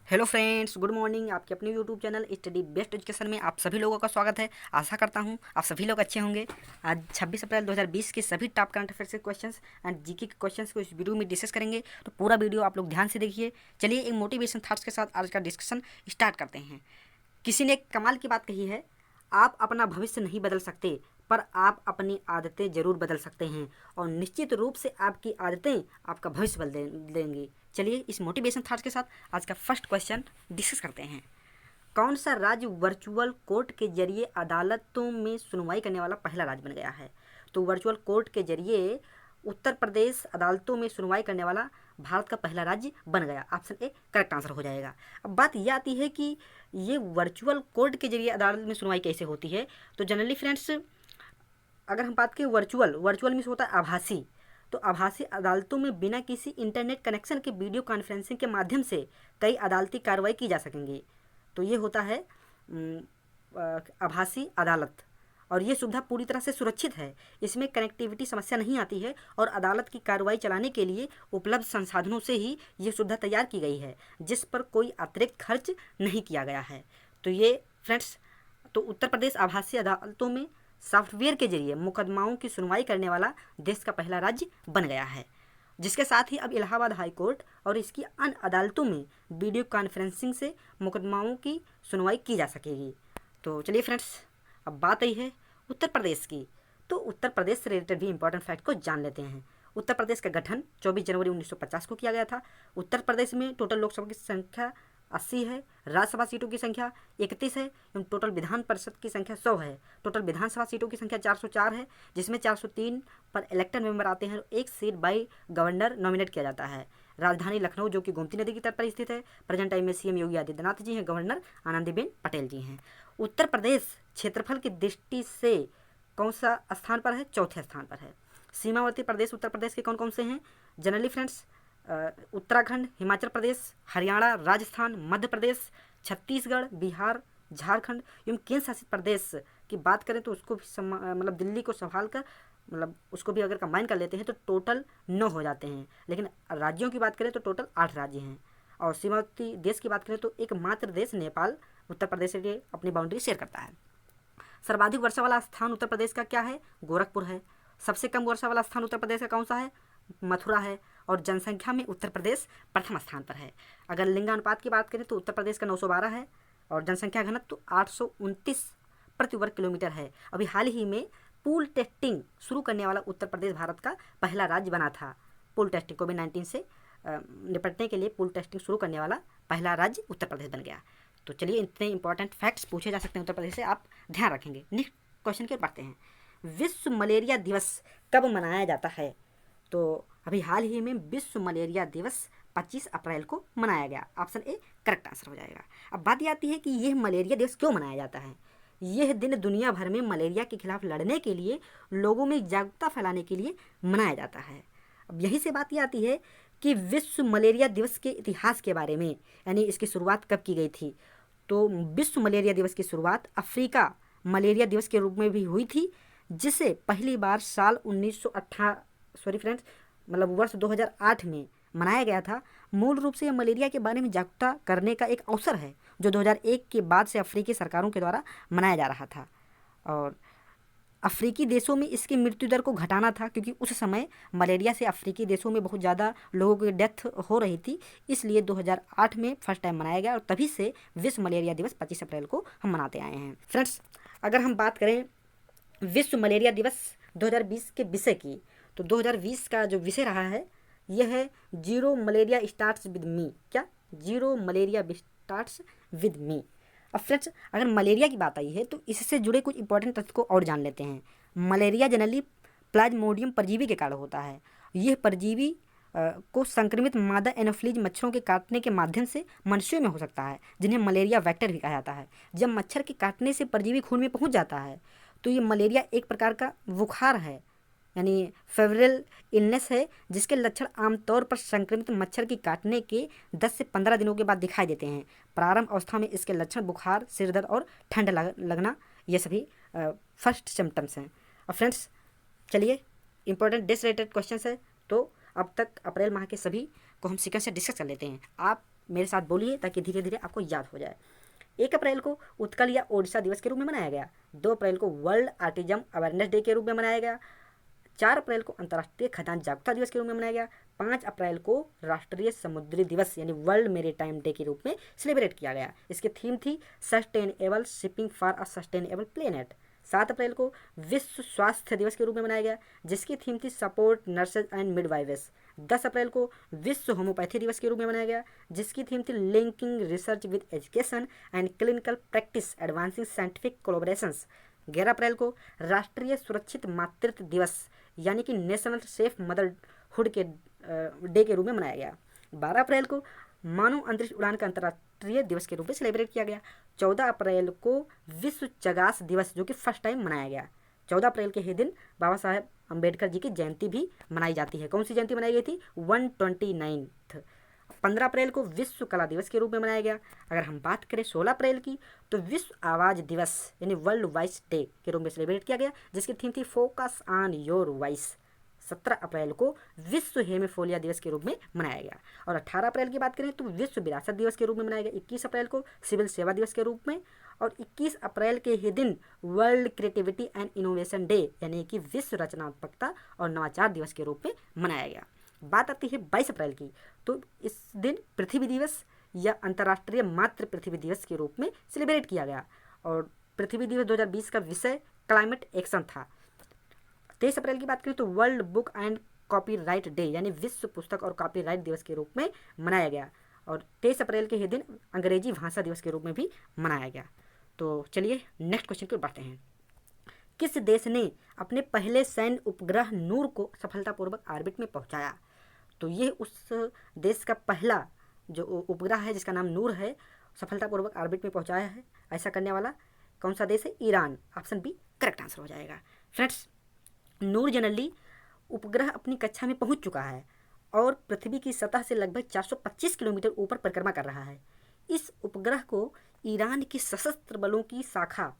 Hello friends, good morning. आपके अपने YouTube channel study best education में आप सभी लोगों का स्वागत है। आशा करता हूं आप सभी लोग अच्छे होंगे। आज 26 अप्रैल 2020 के सभी टॉप करंट अफेयर्स के क्वेश्चंस एंड जीके के क्वेश्चंस को इस वीडियो में डिस्कस करेंगे, तो पूरा वीडियो आप लोग ध्यान से देखिए। चलिए एक मोटिवेशन थॉट्स के साथ आज का डिस्कशन स्टार्ट करते हैं। किसी ने एक कमाल की बात कही है, आप अपना भविष्य नहीं बदल सकते पर आप अपनी आदतें जरूर बदल सकते हैं, और निश्चित रूप से आपकी आदतें आपका भविष्य बदल देंगी। चलिए इस मोटिवेशन थॉट्स के साथ आज का फर्स्ट क्वेश्चन डिस्कस करते हैं। कौन सा राज्य वर्चुअल कोर्ट के जरिए अदालतों में सुनवाई करने वाला पहला राज्य बन गया है? तो वर्चुअल कोर्ट के जरिए उत्तर प्रदेश अदालतों में सुनवाई करने वाला भारत का पहला राज्य बन गया। ऑप्शन ए करेक्ट आंसर हो जाएगा। अब बात यह आती है कि ये वर्चुअल कोर्ट के जरिए अदालत में सुनवाई कैसे होती है। तो जनरली फ्रेंड्स, अगर हम बात करें वर्चुअल मीन्स होता है आभासी। तो आभासी अदालतों में बिना किसी इंटरनेट कनेक्शन के वीडियो कॉन्फ्रेंसिंग के माध्यम से कई अदालती कार्रवाई की जा सकेंगी। तो ये होता है आभासी अदालत, और ये सुविधा पूरी तरह से सुरक्षित है। इसमें कनेक्टिविटी समस्या नहीं आती है, और अदालत की कार्रवाई चलाने के लिए उपलब्ध संसाधनों से ही ये सुविधा तैयार की गई है, जिस पर कोई अतिरिक्त खर्च नहीं किया गया है। तो ये फ्रेंड्स, तो उत्तर प्रदेश आभासी अदालतों में सॉफ्टवेयर के जरिए मुकदमाओं की सुनवाई करने वाला देश का पहला राज्य बन गया है, जिसके साथ ही अब इलाहाबाद हाई कोर्ट और इसकी अन्य अदालतों में वीडियो कॉन्फ्रेंसिंग से मुकदमाओं की सुनवाई की जा सकेगी। तो चलिए फ्रेंड्स, अब बात आई है उत्तर प्रदेश की। तो उत्तर प्रदेश से रिलेटेड भी इंपॉर्टेंट फैक्ट को जान लेते हैं। उत्तर प्रदेश का गठन 24 जनवरी 1950 को किया गया था। उत्तर प्रदेश में टोटल लोकसभा की संख्या 80 है, राज्यसभा सीटों की संख्या 31 है, एवं टोटल विधान परिषद की संख्या 100 है। टोटल विधानसभा सीटों की संख्या 404 है, जिसमें 403 पर इलेक्टेड मेंबर आते हैं, एक सीट बाई गवर्नर नॉमिनेट किया जाता है। राजधानी लखनऊ, जो कि गोमती नदी की तट पर स्थित है। प्रेजेंट टाइम में सीएम योगी आदित्यनाथ जी हैं, गवर्नर आनंदीबेन पटेल जी हैं। उत्तर प्रदेश क्षेत्रफल की दृष्टि से कौन सा स्थान पर है? चौथे स्थान पर है। सीमावर्ती प्रदेश उत्तर प्रदेश के कौन कौन से हैं? जनरली फ्रेंड्स, उत्तराखंड, हिमाचल प्रदेश, हरियाणा, राजस्थान, मध्य प्रदेश, छत्तीसगढ़, बिहार, झारखंड एवं केंद्र शासित प्रदेश की बात करें तो उसको भी मतलब दिल्ली को संभाल कर, मतलब उसको भी अगर कंबाइन कर लेते हैं तो टोटल 9 हो जाते हैं। लेकिन राज्यों की बात करें तो टोटल 8 राज्य हैं। और सीमावर्ती देश की बात करें तो एकमात्र देश नेपाल उत्तर प्रदेश से अपनी बाउंड्री शेयर करता है। सर्वाधिक वर्षा वाला स्थान उत्तर प्रदेश का क्या है? गोरखपुर है। सबसे कम वर्षा वाला स्थान उत्तर प्रदेश का कौन सा है? मथुरा है। और जनसंख्या में उत्तर प्रदेश प्रथम स्थान पर है। अगर लिंगानुपात की बात करें तो उत्तर प्रदेश का 912 है, और जनसंख्या घनत्व 829 प्रति वर्ग किलोमीटर है। अभी हाल ही में पूल टेस्टिंग शुरू करने वाला उत्तर प्रदेश भारत का पहला राज्य बना था। पूल टेस्टिंग कोविड-19 से निपटने के लिए पूल टेस्टिंग शुरू करने वाला पहला राज्य उत्तर प्रदेश बन गया। तो चलिए, इतने इंपॉर्टेंट फैक्ट्स पूछे जा सकते हैं उत्तर प्रदेश से, आप ध्यान रखेंगे। नेक्स्ट क्वेश्चन की ओर बढ़ते हैं। विश्व मलेरिया दिवस कब मनाया जाता है? तो अभी हाल ही में विश्व मलेरिया दिवस 25 अप्रैल को मनाया गया। ऑप्शन ए करेक्ट आंसर हो जाएगा। अब बात यह आती है कि यह मलेरिया दिवस क्यों मनाया जाता है। यह दिन दुनिया भर में मलेरिया के खिलाफ लड़ने के लिए, लोगों में जागरूकता फैलाने के लिए मनाया जाता है। अब यही से बात यह आती है कि विश्व मलेरिया दिवस के इतिहास के बारे में, यानी इसकी शुरुआत कब की गई थी। तो विश्व मलेरिया दिवस की शुरुआत अफ्रीका मलेरिया दिवस के रूप में भी हुई थी, जिसे पहली बार साल वर्ष 2008 में मनाया गया था। मूल रूप से यह मलेरिया के बारे में जागरूकता करने का एक अवसर है, जो 2001 के बाद से अफ्रीकी सरकारों के द्वारा मनाया जा रहा था। और अफ्रीकी देशों में इसकी मृत्यु दर को घटाना था, क्योंकि उस समय मलेरिया से अफ्रीकी देशों में बहुत ज़्यादा लोगों की डेथ हो रही थी। इसलिए 2008 में फर्स्ट टाइम मनाया गया, और तभी से विश्व मलेरिया दिवस 25 अप्रैल को हम मनाते आए हैं। फ्रेंड्स, अगर हम बात करें विश्व मलेरिया दिवस 2020 के विषय की, तो 2020 का जो विषय रहा है यह है zero malaria starts with me. क्या? Zero malaria starts with me. अब फ्रेंड्स, अगर मलेरिया की बात आई है तो इससे जुड़े कुछ इंपॉर्टेंट तथ्य को और जान लेते हैं। मलेरिया जनरली प्लाज्मोडियम परजीवी के कारण होता है। यह परजीवी को संक्रमित मादा एनोफ्लीज मच्छरों के काटने के माध्यम से मनुष्यों में हो सकता है, जिन्हें मलेरिया वेक्टर भी कहा जाता है। जब मच्छर के काटने से परजीवी खून में पहुंच जाता है तो ये मलेरिया एक प्रकार का बुखार है, यानी फेवरल इलनेस है, जिसके लक्षण आमतौर पर संक्रमित मच्छर की काटने के 10 से 15 दिनों के बाद दिखाई देते हैं। प्रारंभ अवस्था में इसके लक्षण बुखार, सिरदर्द और ठंड लगना, ये सभी फर्स्ट सिम्टम्स हैं। और फ्रेंड्स, चलिए इंपॉर्टेंट डेज रिलेटेड क्वेश्चन है, तो अब तक अप्रैल माह के सभी को हम सीक्वेंस से डिस्कस कर लेते हैं। आप मेरे साथ बोलिए ताकि धीरे धीरे आपको याद हो जाए। 1 अप्रैल को उत्कल या ओडिशा दिवस के रूप में मनाया गया। 2 अप्रैल को वर्ल्ड आर्टिज्म अवेयरनेस डे के रूप में मनाया गया। 4 अप्रैल को अंतर्राष्ट्रीय खदान जागरूकता दिवस के रूप में मनाया गया। 5 अप्रैल को राष्ट्रीय समुद्री दिवस यानी वर्ल्ड मेरीटाइम डे के रूप में सेलिब्रेट किया गया। इसकी थीम थी sustainable shipping for a sustainable planet. 7 अप्रैल को विश्व स्वास्थ्य दिवस के रूप में मनाया गया, जिसकी थीम थी सपोर्ट नर्सेज एंड मिडवाइवेस। 10 अप्रैल को विश्व होम्योपैथी दिवस के रूप में मनाया गया, जिसकी थीम थी linking research with education and clinical practice advancing scientific collaborations. 11 अप्रैल को राष्ट्रीय सुरक्षित मातृत्व दिवस यानी कि नेशनल सेफ मदरहुड के डे के रूप में मनाया गया। 12 अप्रैल को मानव अंतरिक्ष उड़ान का अंतर्राष्ट्रीय दिवस के रूप में सेलिब्रेट किया गया। 14 अप्रैल को विश्व चगास दिवस जो कि फर्स्ट टाइम मनाया गया। 14 अप्रैल के ही दिन बाबा साहेब अम्बेडकर जी की जयंती भी मनाई जाती है। कौन सी जयंती मनाई गई थी? 129th। 15 अप्रैल को विश्व कला दिवस के रूप में मनाया गया। अगर हम बात करें 16 अप्रैल की तो विश्व आवाज़ दिवस यानी वर्ल्ड वॉइस डे के रूप में सेलिब्रेट किया गया, जिसकी थीम थी फोकस ऑन योर वॉइस। 17 अप्रैल को विश्व हेमोफिलिया दिवस के रूप में मनाया गया। और 18 अप्रैल की बात करें तो विश्व विरासत दिवस के रूप में मनाया गया। 21 अप्रैल को सिविल सेवा दिवस के रूप में, और 21 अप्रैल के ही दिन world creativity and innovation day यानी कि विश्व रचनात्मकता और नवाचार दिवस के रूप में मनाया गया। बात आती है 22 अप्रैल की, तो इस दिन पृथ्वी दिवस या अंतर्राष्ट्रीय मातृ पृथ्वी दिवस के रूप में सेलिब्रेट किया गया, और पृथ्वी दिवस 2020 का विषय क्लाइमेट एक्शन था। 23 अप्रैल की बात करें तो world book and copyright day यानी विश्व पुस्तक और कॉपीराइट दिवस के रूप में मनाया गया, और 23 अप्रैल के ही दिन अंग्रेजी भाषा दिवस के रूप में भी मनाया गया। तो चलिए नेक्स्ट क्वेश्चन की ओर बढ़ते हैं। किस देश ने अपने पहले सैन्य उपग्रह नूर को सफलतापूर्वक ऑर्बिट में पहुंचाया? तो ये उस देश का पहला जो उपग्रह है जिसका नाम नूर है, सफलतापूर्वक ऑर्बिट में पहुंचाया है। ऐसा करने वाला कौन सा देश है? Iran. Option B correct answer हो जाएगा। फ्रेंड्स, नूर जनरली उपग्रह अपनी कक्षा में पहुंच चुका है और पृथ्वी की सतह से लगभग 425 किलोमीटर ऊपर परिक्रमा कर रहा है। इस उपग्रह को ईरान की सशस्त्र बलों की शाखा,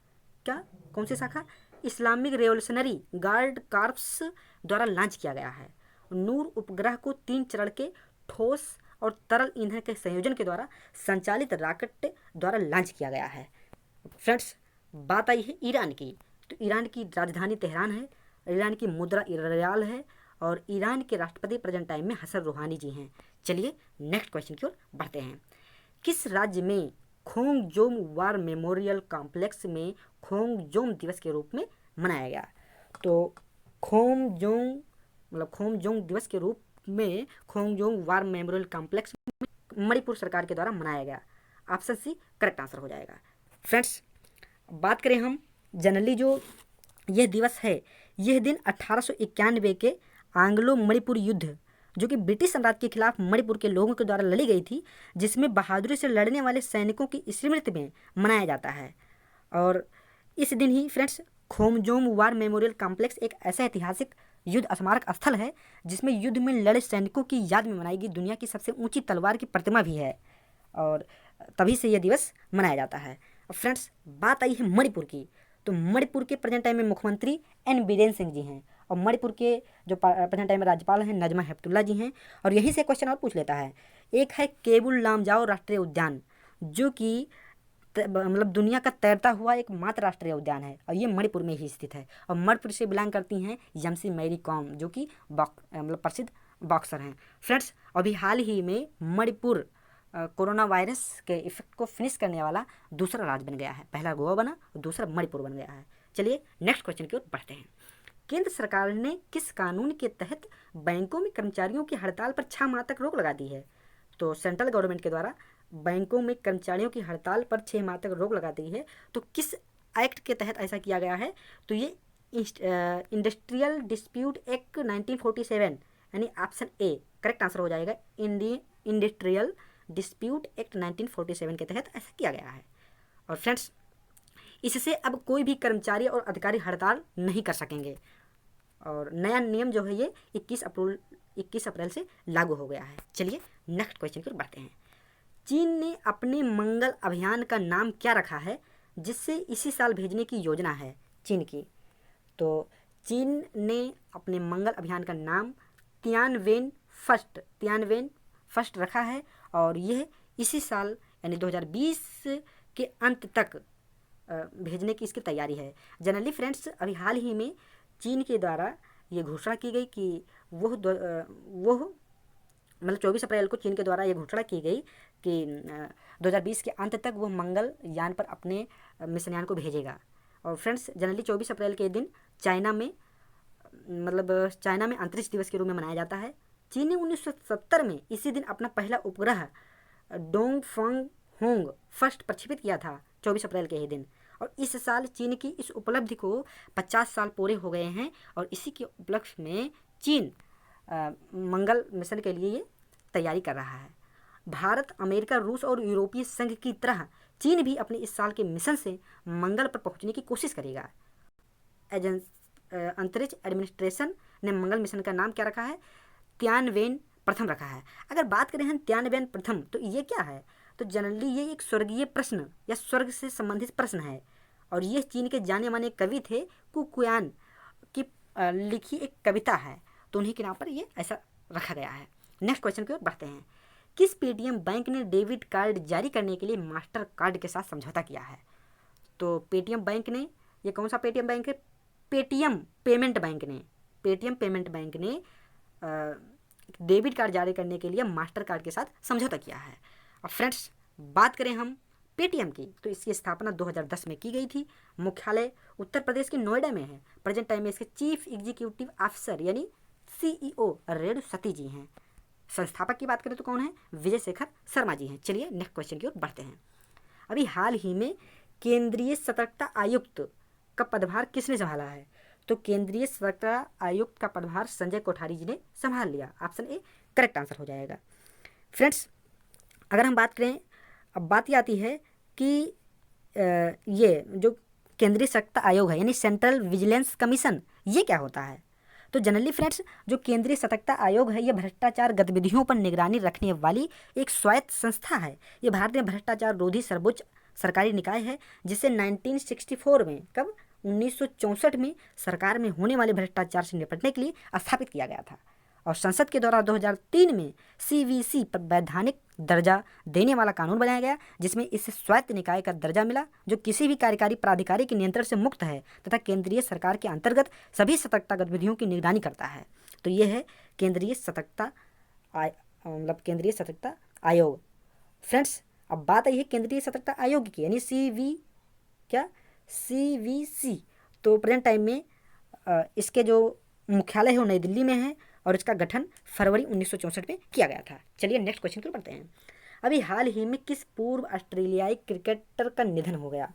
क्या कौन सी शाखा? इस्लामिक रेवोल्यूशनरी गार्ड कॉर्प्स द्वारा लॉन्च किया गया है। नूर उपग्रह को 3 चरण के ठोस और तरल ईंधन के संयोजन के द्वारा संचालित रॉकेट द्वारा लॉन्च किया गया है। फ्रेंड्स, बात आई है ईरान की, तो ईरान की राजधानी तेहरान है, ईरान की मुद्रा रियाल है, और ईरान के राष्ट्रपति प्रेजेंट टाइम में हसन रूहानी जी हैं। चलिए नेक्स्ट क्वेश्चन की ओर बढ़ते हैं। किस राज्य में खोंगजोम वार मेमोरियल कॉम्प्लेक्स में खोंगजोम दिवस के रूप में मनाया गया? तो खोंगजोम दिवस के रूप में Khongjom war memorial complex Manipur सरकार के द्वारा मनाया गया। ऑप्शन सी करेक्ट आंसर हो जाएगा। फ्रेंड्स, बात करें हम जनरली जो यह दिवस है, यह दिन 1891 के आंग्लो मणिपुर युद्ध जो कि ब्रिटिश साम्राज्य के खिलाफ मणिपुर के लोगों के द्वारा लड़ी गई थी, जिसमें बहादुरी से लड़ने वाले सैनिकों की स्मृति में मनाया जाता है। और इस दिन ही friends Khongjom war memorial complex एक ऐसा ऐतिहासिक युद्ध स्मारक स्थल है जिसमें युद्ध में लड़े सैनिकों की याद में बनाई गई दुनिया की सबसे ऊंची तलवार की प्रतिमा भी है, और तभी से यह दिवस मनाया जाता है। और फ्रेंड्स, बात आई है मणिपुर की, तो मणिपुर के प्रेजेंट टाइम में मुख्यमंत्री एन बीरेन सिंह जी हैं, और मणिपुर के जो प्रेजेंट टाइम में राज्यपाल हैं नजमा हेपतुल्ला जी हैं। और यही से क्वेश्चन और पूछ लेता है। एक है केबुल लामजाओ राष्ट्रीय उद्यान, जो कि मतलब दुनिया का तैरता हुआ एक मात्र राष्ट्रीय उद्यान है, और ये मणिपुर में ही स्थित है। और मणिपुर से बिलोंग करती हैं यमसी मैरी कॉम, जो कि मतलब प्रसिद्ध बॉक्सर हैं। फ्रेंड्स, अभी हाल ही में मणिपुर कोरोना वायरस के इफेक्ट को फिनिश करने वाला दूसरा राज्य बन गया है। पहला गोवा बना और दूसरा मणिपुर बन गया है। चलिए नेक्स्ट क्वेश्चन की ओर बढ़ते हैं। केंद्र सरकार ने किस कानून के तहत बैंकों में कर्मचारियों की हड़ताल पर 6 माह तक रोक लगा दी है? तो सेंट्रल गवर्नमेंट के द्वारा बैंकों में कर्मचारियों की हड़ताल पर 6 माह तक रोक लगा दी है। तो किस एक्ट के तहत ऐसा किया गया है? तो ये इंडस्ट्रियल डिस्प्यूट एक्ट 1947 यानी ऑप्शन ए करेक्ट आंसर हो जाएगा। इंडस्ट्रियल डिस्प्यूट एक्ट 1947 के तहत ऐसा किया गया है। और फ्रेंड्स, इससे अब कोई भी कर्मचारी और अधिकारी हड़ताल नहीं कर सकेंगे, और नया नियम जो है ये 21 अप्रैल से लागू हो गया है। चलिए नेक्स्ट क्वेश्चन की ओर बढ़ते हैं। चीन ने अपने मंगल अभियान का नाम क्या रखा है जिससे इसी साल भेजने की योजना है चीन की? तो चीन ने अपने मंगल अभियान का नाम तियानवेन फर्स्ट रखा है, और यह इसी साल यानी 2020 के अंत तक भेजने की इसकी तैयारी है। जनरली फ्रेंड्स, अभी हाल ही में चीन के द्वारा ये घोषणा की गई कि वह मतलब 24 अप्रैल को चीन के द्वारा ये घोषणा की गई कि 2020 के अंत तक वह मंगल यान पर अपने मिशनयान को भेजेगा। और फ्रेंड्स, जनरली 24 अप्रैल के दिन चाइना में अंतरिक्ष दिवस के रूप में मनाया जाता है। चीन ने 1970 में इसी दिन अपना पहला उपग्रह डोंगफंग होंग फर्स्ट प्रक्षेपित किया था 24 अप्रैल के ही दिन। और इस साल चीन की इस उपलब्धि को 50 साल पूरे हो गए हैं और इसी के उपलक्ष्य में चीन मंगल मिशन के लिए ये तैयारी कर रहा है। भारत, अमेरिका, रूस और यूरोपीय संघ की तरह चीन भी अपने इस साल के मिशन से मंगल पर पहुंचने की कोशिश करेगा। अंतरिक्ष एडमिनिस्ट्रेशन ने मंगल मिशन का नाम क्या रखा है? तियानवेन प्रथम रखा है। अगर बात करें हम तियानवेन प्रथम, तो ये क्या है? तो जनरली ये एक स्वर्गीय प्रश्न या स्वर्ग से संबंधित प्रश्न है और ये चीन के जाने माने कवि थे कुकुयान की लिखी एक कविता है, तो उन्हीं के नाम पर ये ऐसा रखा गया है। नेक्स्ट क्वेश्चन की ओर बढ़ते हैं। किस पेटीएम बैंक ने डेबिट कार्ड जारी करने के लिए मास्टर कार्ड के साथ समझौता किया है? तो पेटीएम बैंक ने, ये कौन सा पेटीएम बैंक है? पेटीएम पेमेंट बैंक ने डेबिट कार्ड जारी करने के लिए मास्टर कार्ड के साथ समझौता किया है। अब फ्रेंड्स, बात करें हम पेटीएम की, तो इसकी स्थापना 2010 में की गई थी। मुख्यालय उत्तर प्रदेश के नोएडा में है। प्रेजेंट टाइम में इसके चीफ एग्जीक्यूटिव ऑफिसर यानी CEO रेणु सती जी हैं। संस्थापक की बात करें तो कौन है? विजय शेखर शर्मा जी हैं। चलिए नेक्स्ट क्वेश्चन की ओर बढ़ते हैं। अभी हाल ही में केंद्रीय सतर्कता आयुक्त का पदभार किसने संभाला है? तो केंद्रीय सतर्कता आयुक्त का पदभार संजय कोठारी जी ने संभाल लिया। ऑप्शन ए करेक्ट आंसर हो जाएगा। फ्रेंड्स, अगर हम बात करें, अब बात ये आती है कि ये जो केंद्रीय सतर्कता आयोग है यानी सेंट्रल विजिलेंस कमीशन, ये क्या होता है? तो जनरली फ्रेंड्स, जो केंद्रीय सतर्कता आयोग है, ये भ्रष्टाचार गतिविधियों पर निगरानी रखने वाली एक स्वायत्त संस्था है। ये भारत में भ्रष्टाचार रोधी सर्वोच्च सरकारी निकाय है, जिसे 1964 में, कब? 1964 में सरकार में होने वाले भ्रष्टाचार से निपटने के लिए स्थापित किया गया था। और संसद के द्वारा 2003 में CVC पर वैधानिक दर्जा देने वाला कानून बनाया गया, जिसमें इसे स्वायत्त निकाय का दर्जा मिला, जो किसी भी कार्यकारी प्राधिकारी के नियंत्रण से मुक्त है तथा केंद्रीय सरकार के अंतर्गत सभी सतर्कता गतिविधियों की निगरानी करता है। तो ये है केंद्रीय सतर्कता आयोग। फ्रेंड्स, अब बात आई है केंद्रीय सतर्कता आयोग की यानी CVC। तो प्रेजेंट टाइम में इसके जो मुख्यालय है वो नई दिल्ली में है और इसका गठन फरवरी 1964 में किया गया था। चलिए नेक्स्ट क्वेश्चन की ओर बढ़ते हैं। अभी हाल ही में किस पूर्व ऑस्ट्रेलियाई क्रिकेटर का निधन हो गया?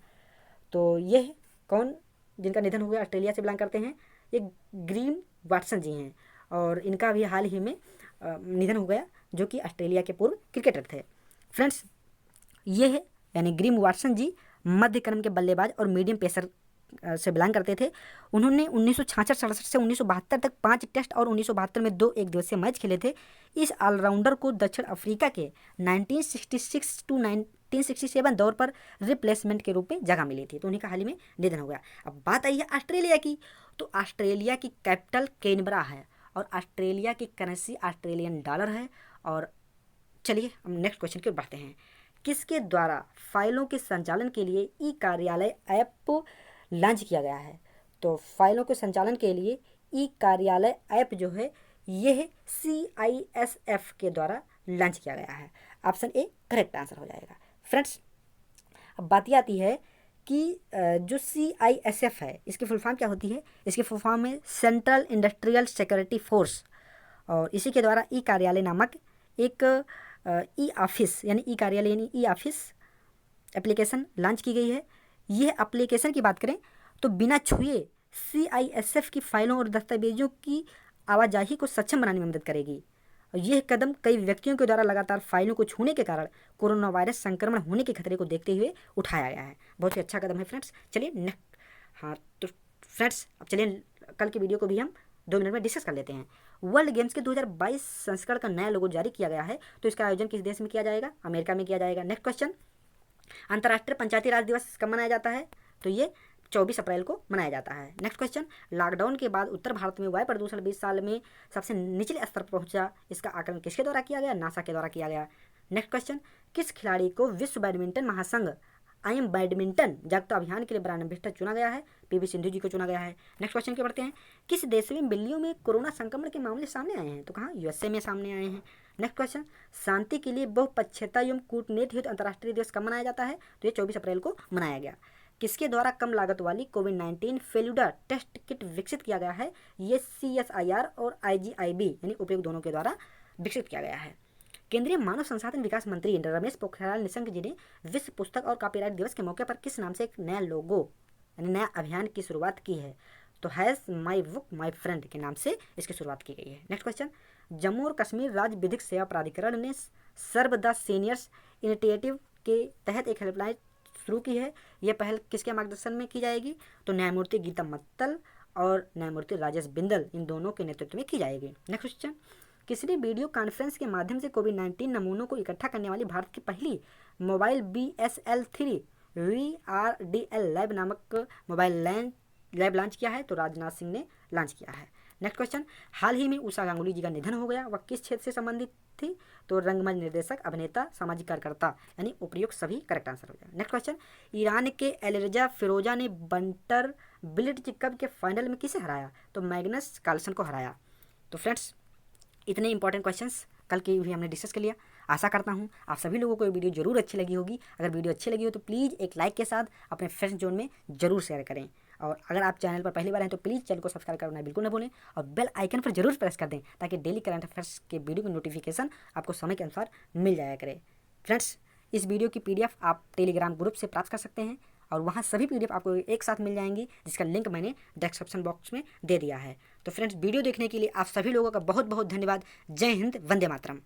तो ये कौन जिनका निधन हो गया? ऑस्ट्रेलिया से बिलोंग करते हैं, ये ग्रीम वाटसन जी हैं और इनका भी हाल ही में निधन हो गया, जो कि ऑस्ट्रेलिया के पूर्व क्रिकेटर थे। फ्रेंड्स, ये है यानी ग्रीम वाटसन जी मध्य क्रम के बल्लेबाज और मीडियम पेसर से बिलोंग करते थे। उन्होंने 1966-67 से 1972 तक 5 टेस्ट और 1972 में 2 एक दिवसीय मैच खेले थे। इस ऑलराउंडर को दक्षिण अफ्रीका के 1966 टू 1967 दौर पर रिप्लेसमेंट के रूप में जगह मिली थी, तो उन्हीं का हाल ही में निधन हो गया। अब बात आई है ऑस्ट्रेलिया की, तो ऑस्ट्रेलिया की कैपिटल कैनबरा है और ऑस्ट्रेलिया की करेंसी ऑस्ट्रेलियन डॉलर है। और चलिए हम नेक्स्ट क्वेश्चन की ओर बढ़ते हैं। किसके द्वारा फाइलों के संचालन के लिए ई कार्यालय ऐप लॉन्च किया गया है? तो फाइलों के संचालन के लिए ई कार्यालय ऐप जो है ये है CISF के द्वारा लॉन्च किया गया है। ऑप्शन ए करेक्ट आंसर हो जाएगा। फ्रेंड्स, अब बात ये आती है कि जो CISF है इसकी फुल फॉर्म क्या होती है? इसकी फुल फॉर्म है सेंट्रल इंडस्ट्रियल सिक्योरिटी फोर्स और इसी के द्वारा ई कार्यालय नामक एक ई ऑफिस यानी ई कार्यालय यानी ई ऑफिस एप्लीकेशन लॉन्च की गई है। यह एप्लीकेशन की बात करें तो बिना छुए CISF की फाइलों और दस्तावेजों की आवाजाही को सक्षम बनाने में मदद करेगी। और यह कदम कई व्यक्तियों के द्वारा लगातार फाइलों को छूने के कारण कोरोना वायरस संक्रमण होने के खतरे को देखते हुए उठाया गया है। बहुत ही अच्छा कदम है फ्रेंड्स। चलिए तो फ्रेंड्स, अब चलिए कल की वीडियो को भी हम 2 मिनट में डिस्कस कर लेते हैं। वर्ल्ड गेम्स के 2022 संस्करण का नया लोगो जारी किया गया है, तो इसका आयोजन किस देश में किया जाएगा? अमेरिका में किया जाएगा। नेक्स्ट क्वेश्चन, अंतर्राष्ट्रीय पंचायती राज दिवस कब मनाया जाता है? तो ये 24 अप्रैल को मनाया जाता है। नेक्स्ट क्वेश्चन, लॉकडाउन के बाद उत्तर भारत में वायु प्रदूषण 20 साल में सबसे निचले स्तर पर पहुंचा, इसका आकलन किसके द्वारा किया गया? नासा के द्वारा किया गया। नेक्स्ट क्वेश्चन, किस खिलाड़ी को विश्व बैडमिंटन महासंघ आई एम बैडमिंटन जागरूकता अभियान के लिए ब्रांड एम्बेसडर चुना गया है? पीवी सिंधु जी को चुना गया है। नेक्स्ट क्वेश्चन के बढ़ते हैं, किस देश में बिल्लियों में कोरोना संक्रमण के मामले सामने आए हैं? तो कहाँ? यूएसए में सामने आए हैं। नेक्स्ट क्वेश्चन, शांति के लिए बहुपक्षीयता एवं कूटनीति हेतु अंतर्राष्ट्रीय दिवस कब मनाया जाता है? तो ये 24 अप्रैल को मनाया गया। किसके द्वारा कम लागत वाली कोविड-19 फेलुडा टेस्ट किट विकसित किया गया है? ये CSIR और IGIB यानी उपयोग दोनों के द्वारा विकसित किया गया है। केंद्रीय मानव संसाधन विकास मंत्री रमेश पोखरियाल निशंक जी ने विश्व पुस्तक और कॉपीराइट दिवस के मौके पर किस नाम से एक नया लोगो यानी नया अभियान की शुरुआत की है? तो has my book my friend के नाम से इसकी शुरुआत की गई है। नेक्स्ट क्वेश्चन, जम्मू और कश्मीर राज्य विधिक सेवा प्राधिकरण ने सर्व द सीनियर्स इनिशिएटिव के तहत एक हेल्पलाइन शुरू की है। यह पहल किसके मार्गदर्शन में की जाएगी? तो न्यायमूर्ति गीता मत्तल और न्यायमूर्ति राजेश बिंदल इन दोनों के नेतृत्व में की जाएगी। नेक्स्ट क्वेश्चन, किसी वीडियो कॉन्फ्रेंस के माध्यम से कोविड-19 नमूनों को इकट्ठा करने वाली भारत की पहली मोबाइल BSL-3 VRDL लैब नामक मोबाइल लैब लॉन्च किया है? तो राजनाथ सिंह ने लॉन्च किया है। नेक्स्ट क्वेश्चन, हाल ही में उषा गांगुली जी का निधन हो गया, वह किस क्षेत्र से संबंधित थी? तो रंगमंच निर्देशक, अभिनेता, सामाजिक कार्यकर्ता यानी उपयुक्त सभी करेक्ट आंसर हो जाए। नेक्स्ट क्वेश्चन, ईरान के एलरजा फिरोजा ने बंटर बिलिट कप के फाइनल में किसे हराया? तो मैग्नस कार्लसन को हराया। तो फ्रेंड्स, इतने इंपॉर्टेंट क्वेश्चंस कल की भी हमने डिस्कस कर लिया। आशा करता हूँ आप सभी लोगों को ये वीडियो जरूर अच्छी लगी होगी। अगर वीडियो अच्छी लगी हो तो प्लीज़ एक लाइक के साथ अपने फ्रेंड्स जोन में जरूर शेयर करें, और अगर आप चैनल पर पहली बार हैं तो प्लीज़ चैनल को सब्सक्राइब करना बिल्कुल न भूलें और बेल आइकन पर जरूर प्रेस कर दें ताकि डेली करंट अफेयर्स के वीडियो की नोटिफिकेशन आपको समय के अनुसार मिल जाया करे। फ्रेंड्स, इस वीडियो की PDF आप टेलीग्राम ग्रुप से प्राप्त कर सकते हैं और वहाँ सभी PDF आपको एक साथ मिल जाएंगी, जिसका लिंक मैंने डिस्क्रिप्शन बॉक्स में दे दिया है। तो फ्रेंड्स, वीडियो देखने के लिए आप सभी लोगों का बहुत बहुत धन्यवाद। जय हिंद, वंदे मातरम।